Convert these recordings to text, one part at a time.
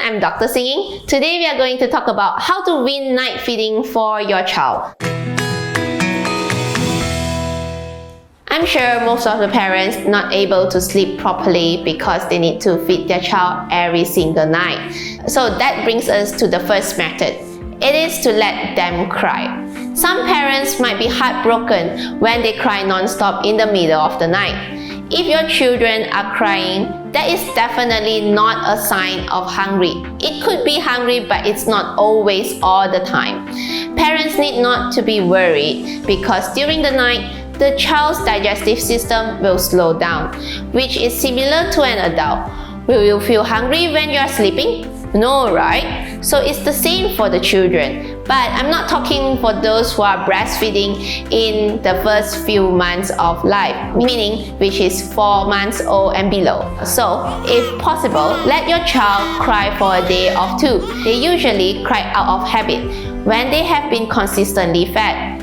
I'm Dr. Singying. Today we are going to talk about how to wean night feeding for your child. I'm sure most of the parents not able to sleep properly because they need to feed their child every single night. So that brings us to the first method. It is to let them cry. Some parents might be heartbroken when they cry non-stop in the middle of the night. If your children are crying, that is definitely not a sign of hungry. It could be hungry, but it's not always all the time. Parents need not to be worried because during the night, the child's digestive system will slow down, which is similar to an adult. Will you feel hungry when you are sleeping? No, right? So it's the same for the children. But I'm not talking for those who are breastfeeding in the first few months of life, meaning which is 4 months old and below. So, if possible, let your child cry for a day or 2. They usually cry out of habit when they have been consistently fed.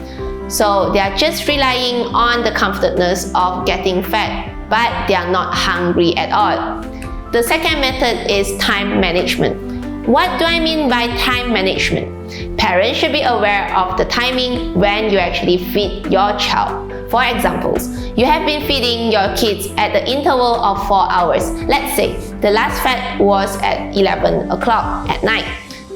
So they are just relying on the comfortness of getting fed, but they are not hungry at all. The second method is time management. What do I mean by time management? Parents should be aware of the timing when you actually feed your child. For examples, you have been feeding your kids at the interval of 4 hours. Let's say the last fed was at 11 o'clock at night.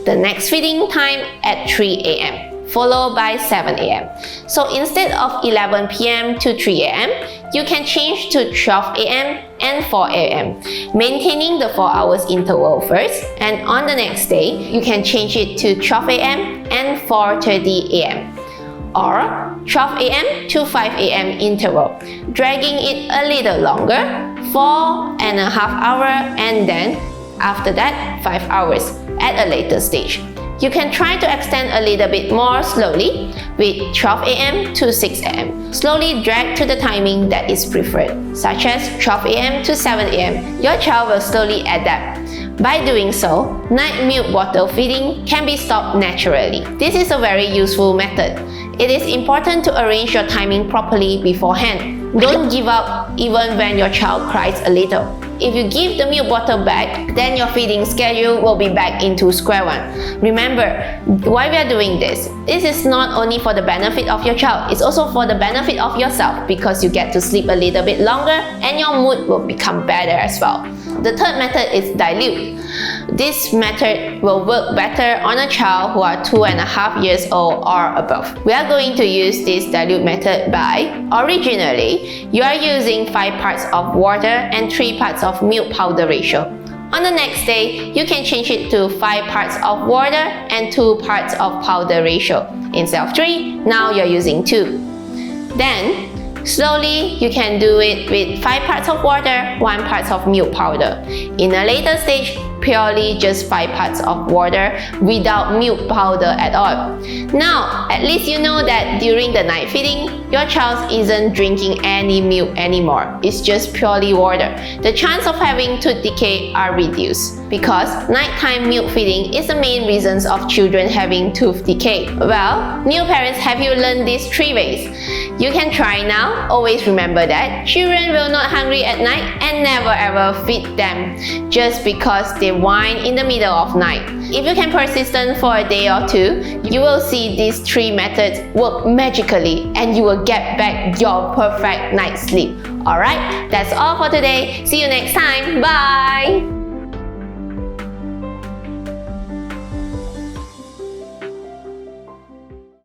The next feeding time at 3 a.m. followed by 7 a.m. So instead of 11 p.m. to 3 a.m., you can change to 12 a.m. and 4 a.m., maintaining the 4 hours interval first, and on the next day, you can change it to 12 a.m. and 4:30 a.m. or 12 a.m. to 5 a.m. interval, dragging it a little longer, 4.5 hours, and then after that, 5 hours at a later stage. You can try to extend a little bit more slowly with 12 a.m. to 6 a.m. Slowly drag to the timing that is preferred, such as 12 a.m. to 7 a.m. Your child will slowly adapt. By doing so, night milk bottle feeding can be stopped naturally. This is a very useful method. It is important to arrange your timing properly beforehand. Don't give up even when your child cries a little. If you give the milk bottle back, then your feeding schedule will be back into square one. Remember, why we are doing this? This is not only for the benefit of your child, it's also for the benefit of yourself because you get to sleep a little bit longer and your mood will become better as well. The third method is dilute. This method will work better on a child who are 2.5 years old or above. We are going to use this dilute method by, originally, you are using 5 parts of water and 3 parts of milk powder ratio. On the next day, you can change it to 5 parts of water and 2 parts of powder ratio. Instead of 3, now you're using 2. Then, slowly, you can do it with 5 parts of water, 1 part of milk powder. In a later stage, purely just 5 parts of water without milk powder at all. Now, at least you know that during the night feeding, your child isn't drinking any milk anymore. It's just purely water. The chance of having tooth decay are reduced because nighttime milk feeding is the main reasons of children having tooth decay. Well, new parents, have you learned these 3 ways? You can try now. Always remember that children will not hungry at night and never ever feed them just because they whine in the middle of night. If you can persistent for a day or 2, you will see these 3 methods work magically and you will get back your perfect night's sleep. Alright, that's all for today. See you next time. Bye!